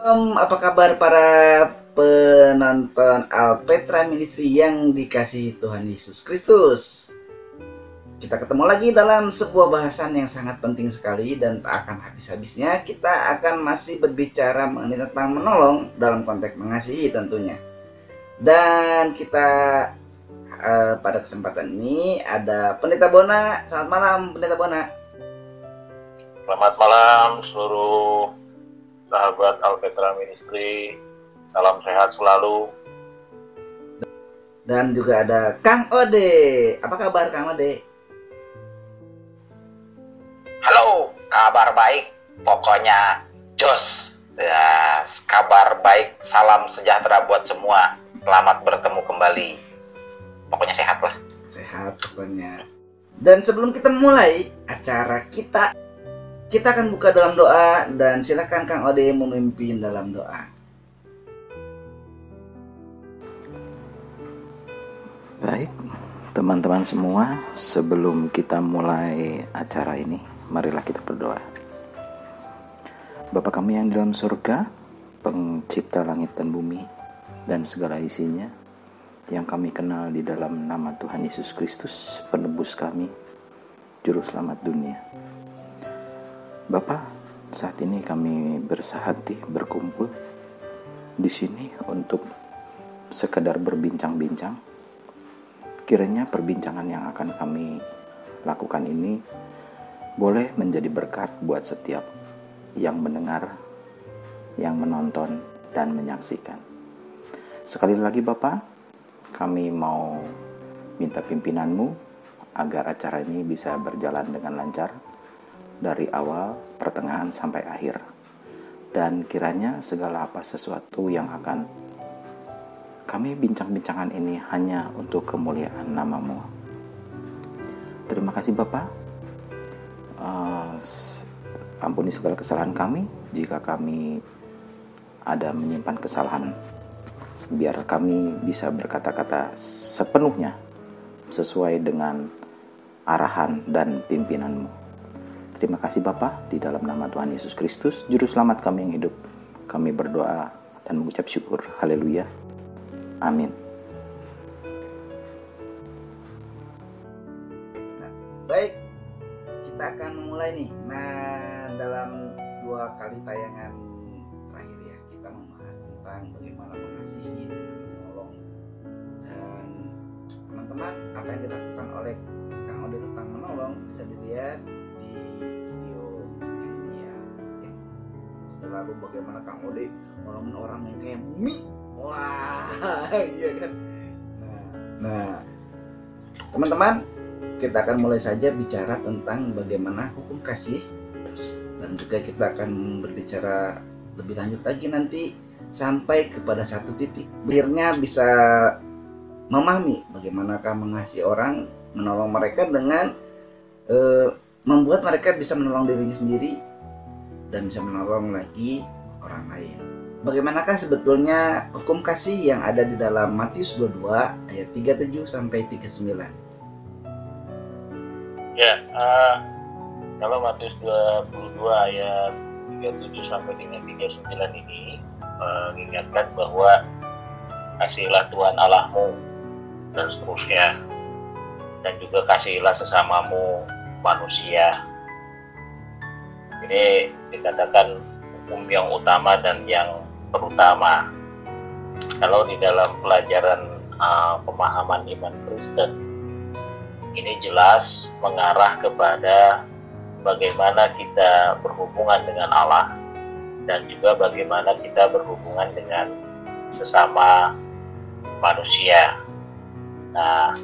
Apa kabar para penonton Alpetra Ministry yang dikasihi Tuhan Yesus Kristus? Kita ketemu lagi dalam sebuah bahasan yang sangat penting sekali dan tak akan habis-habisnya. Kita akan masih berbicara mengenai tentang menolong dalam konteks mengasihi tentunya. Dan kita pada kesempatan ini ada Pendeta Bona. Selamat malam Pendeta Bona. Selamat malam seluruh sahabat Alpetra Ministry. Salam sehat selalu. Dan juga ada Kang Ode. Apa kabar Kang Ode? Halo, kabar baik. Pokoknya jos. Ya, kabar baik. Salam sejahtera buat semua. Selamat bertemu kembali. Pokoknya sehat lah. Sehat pokoknya. Dan sebelum kita mulai acara kita akan buka dalam doa dan silakan Kang Ode memimpin dalam doa. Baik, teman-teman semua, sebelum kita mulai acara ini, marilah kita berdoa. Bapa kami yang di dalam surga, pencipta langit dan bumi, dan segala isinya, yang kami kenal di dalam nama Tuhan Yesus Kristus, penebus kami, Juru Selamat dunia. Bapa, saat ini kami bersahati berkumpul di sini untuk sekedar berbincang-bincang. Kiranya perbincangan yang akan kami lakukan ini boleh menjadi berkat buat setiap yang mendengar, yang menonton, dan menyaksikan. Sekali lagi Bapa, kami mau minta pimpinan-Mu agar acara ini bisa berjalan dengan lancar dari awal, pertengahan, sampai akhir. Dan kiranya segala apa sesuatu yang akan kami bincang-bincangan ini hanya untuk kemuliaan nama-Mu. Terima kasih Bapa. Ampuni segala kesalahan kami jika kami ada menyimpan kesalahan. Biar kami bisa berkata-kata sepenuhnya sesuai dengan arahan dan pimpinan-Mu. Terima kasih Bapa, di dalam nama Tuhan Yesus Kristus, Juru Selamat kami yang hidup, kami berdoa dan mengucap syukur. Haleluya. Amin. Nah, baik, kita akan memulai nih. Nah, dalam 2 kali tayangan terakhir ya, kita membahas tentang bagaimana mengasihi dengan menolong. Dan teman-teman, apa yang dilakukan oleh Kang Ode tentang menolong bisa dilihat di video yang ini ya. Lalu bagaimana Kang Ode nolongin orang yang kayak bumi. Wah, iya kan. Nah, teman-teman, kita akan mulai saja bicara tentang bagaimana hukum kasih, dan juga kita akan berbicara lebih lanjut lagi nanti sampai kepada satu titik. Akhirnya bisa memahami bagaimanakah mengasihi orang, menolong mereka dengan membuat mereka bisa menolong dirinya sendiri dan bisa menolong lagi orang lain. Bagaimanakah sebetulnya hukum kasih yang ada di dalam Matius 22 ayat 37 sampai 39? Ya, kalau Matius 22 ayat 37 sampai dengan 39 ini mengingatkan bahwa kasihilah Tuhan Allahmu dan seterusnya, dan juga kasihilah sesamamu manusia. Ini dikatakan hukum yang utama dan yang terutama. Kalau di dalam pelajaran pemahaman iman Kristen, ini jelas mengarah kepada bagaimana kita berhubungan dengan Allah dan juga bagaimana kita berhubungan dengan sesama manusia. Nah,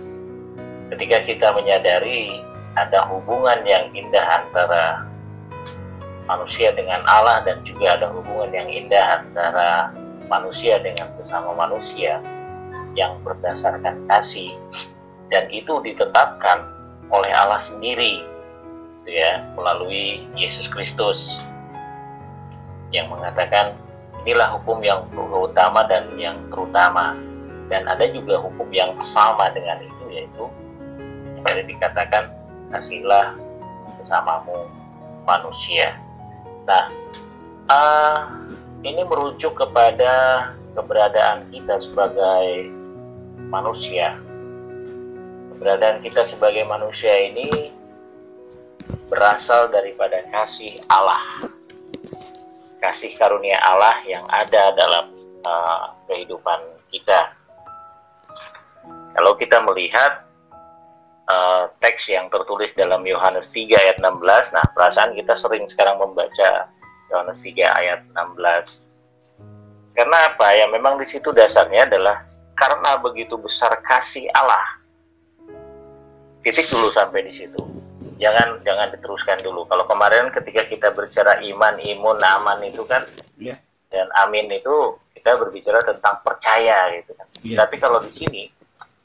ketika kita menyadari ada hubungan yang indah antara manusia dengan Allah dan juga ada hubungan yang indah antara manusia dengan sesama manusia yang berdasarkan kasih, dan itu ditetapkan oleh Allah sendiri, gitu ya, melalui Yesus Kristus yang mengatakan inilah hukum yang utama dan yang terutama. Dan ada juga hukum yang sama dengan itu, yaitu yang dikatakan kasihilah sesamamu manusia. Nah, ini merujuk kepada keberadaan kita sebagai manusia. Keberadaan kita sebagai manusia ini berasal daripada kasih Allah, kasih karunia Allah yang ada dalam kehidupan kita. Kalau kita melihat teks yang tertulis dalam Yohanes 3 ayat 16, nah perasaan kita sering sekarang membaca Yohanes 3 ayat 16. Karena apa? Ya memang di situ dasarnya adalah karena begitu besar kasih Allah. Titik dulu sampai di situ. Jangan diteruskan dulu. Kalau kemarin ketika kita berbicara iman, imun, aman itu kan, dan amin itu kita berbicara tentang percaya gitu kan. Tapi kalau di sini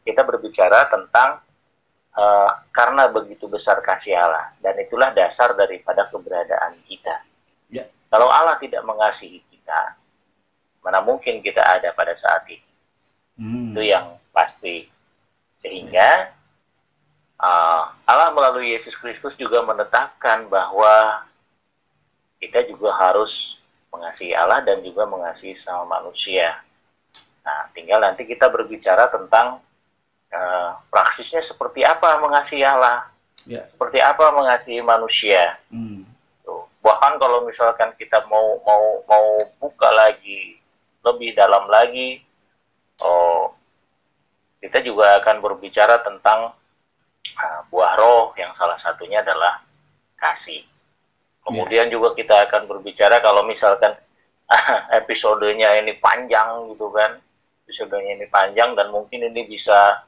kita berbicara tentang karena begitu besar kasih Allah, dan itulah dasar daripada keberadaan kita. Kalau Allah tidak mengasihi kita, mana mungkin kita ada pada saat ini? Itu yang pasti. Sehingga Allah melalui Yesus Kristus juga menetapkan bahwa kita juga harus mengasihi Allah dan juga mengasihi sama manusia. Nah, tinggal nanti kita berbicara tentang praksisnya seperti apa mengasihi Allah, seperti apa mengasihi manusia. Tuh. Bahkan kalau misalkan kita mau buka lagi lebih dalam lagi, kita juga akan berbicara tentang buah roh yang salah satunya adalah kasih. Kemudian juga kita akan berbicara kalau misalkan episodenya ini panjang gitu kan, episodenya ini panjang dan mungkin ini bisa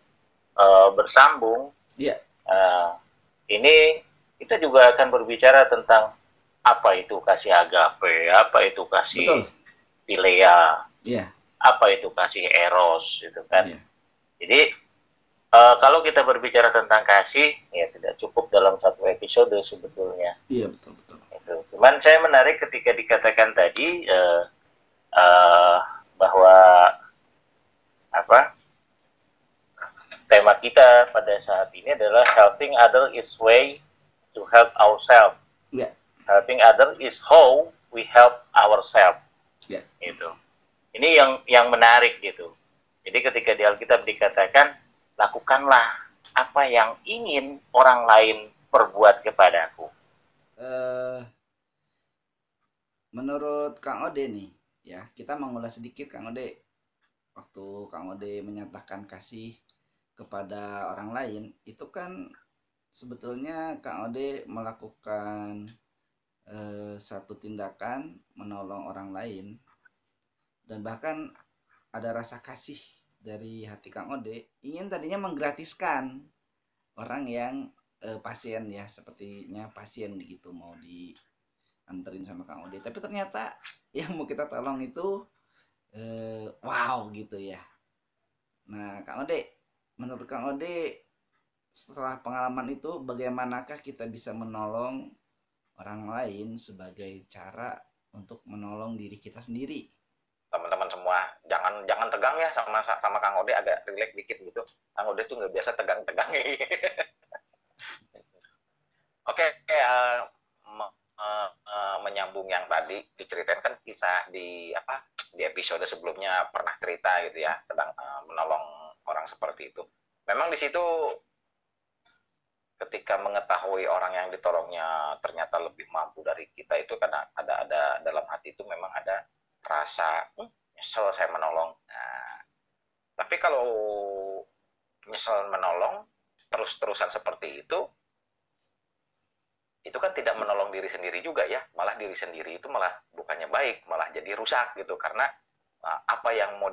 bersambung. Ini kita juga akan berbicara tentang apa itu kasih agape, apa itu kasih philia, apa itu kasih eros gitu kan. Jadi kalau kita berbicara tentang kasih, ya tidak cukup dalam satu episode sebetulnya. Iya, betul. Itu. Cuman saya menarik ketika dikatakan tadi bahwa tema kita pada saat ini adalah helping other is way to help ourselves. Helping other is how we help ourselves. Gitu. Ini yang menarik gitu. Jadi ketika di Alkitab dikatakan lakukanlah apa yang ingin orang lain perbuat kepadaku. Menurut Kang Ode nih, ya kita mengulas sedikit Kang Ode. Waktu Kang Ode menyatakan kasih kepada orang lain, itu kan sebetulnya Kang Ode melakukan satu tindakan menolong orang lain, dan bahkan ada rasa kasih dari hati Kang Ode ingin tadinya menggratiskan orang yang pasien ya, sepertinya pasien gitu mau dianterin sama Kang Ode, tapi ternyata yang mau kita tolong itu wow gitu ya. Nah Kang Ode, menurut Kang Ode setelah pengalaman itu bagaimanakah kita bisa menolong orang lain sebagai cara untuk menolong diri kita sendiri? Teman-teman semua, jangan tegang ya sama Kang Ode, agak relax dikit gitu. Kang Ode tuh nggak biasa tegang-tegang. Oke, menyambung yang tadi diceritain kan kisah di episode sebelumnya pernah cerita gitu ya, sedang menolong orang seperti itu. Memang di situ ketika mengetahui orang yang ditolongnya ternyata lebih mampu dari kita, itu kan ada dalam hati itu memang ada rasa nyesel saya menolong. Nah, tapi kalau nyesel menolong terus-terusan seperti itu kan tidak menolong diri sendiri juga ya, malah diri sendiri itu malah bukannya baik, malah jadi rusak gitu. Karena apa yang mau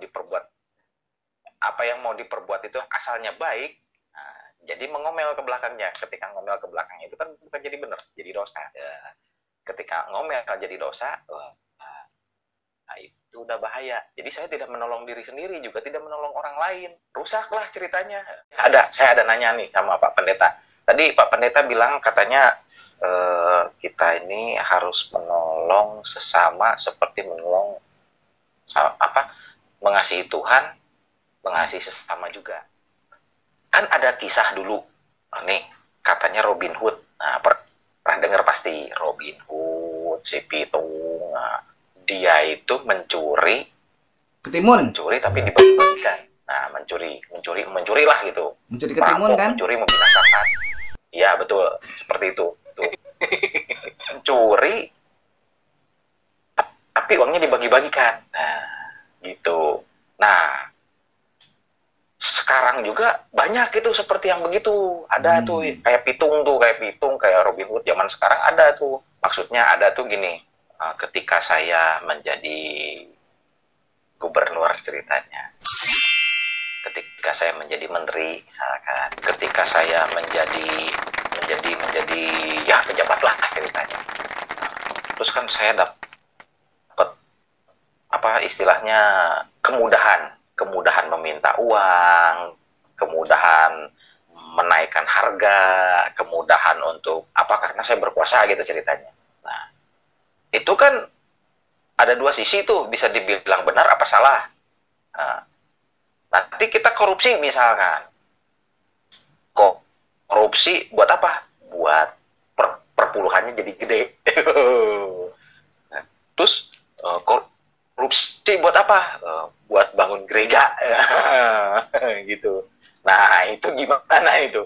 diperbuat itu asalnya baik, jadi mengomel ke belakangnya. Ketika ngomel ke belakangnya itu kan bukan jadi benar, jadi dosa ya. Ketika ngomel jadi dosa, nah itu udah bahaya. Jadi saya tidak menolong diri sendiri, juga tidak menolong orang lain, rusaklah ceritanya. Saya ada nanya nih sama Pak Pendeta. Tadi Pak Pendeta bilang katanya kita ini harus menolong sesama seperti menolong mengasihi Tuhan, mengasihi sesama juga. Kan ada kisah dulu nih, katanya Robin Hood. Nah, pernah dengar pasti Robin Hood, si Pitung, dia itu mencuri Ketimun. tapi dibagi-bagikan. Nah, mencuri lah gitu. Mencuri ketimun Perampok, kan? mencuri membinasakan. Iya, betul. Seperti itu. Tuh. Mencuri tapi uangnya dibagi-bagikan. Nah, gitu. Nah, sekarang juga banyak itu seperti yang begitu. Ada tuh kayak pitung, kayak Robin Hood zaman sekarang ada tuh. Maksudnya ada tuh gini, ketika saya menjadi gubernur ceritanya, ketika saya menjadi menteri misalkan, ketika saya menjadi ya pejabat lah ceritanya. Terus kan saya dapat apa istilahnya kemudahan meminta uang, kemudahan menaikkan harga, kemudahan untuk apa karena saya berkuasa gitu ceritanya. Nah, itu kan ada dua sisi tuh, bisa dibilang benar apa salah. Nah, nanti kita korupsi misalkan. Korupsi buat apa? Buat perpuluhannya jadi gede. Nah, terus korupsi buat apa? Buat bangun gereja. Gitu. Nah, itu gimana itu?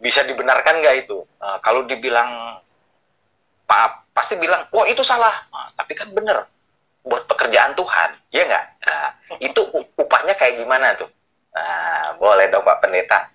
Bisa dibenarkan nggak itu? Kalau dibilang maaf, pasti bilang, wah itu salah. Tapi kan bener, buat pekerjaan Tuhan, ya nggak? Itu upahnya kayak gimana tuh? Boleh dong Pak Pendeta.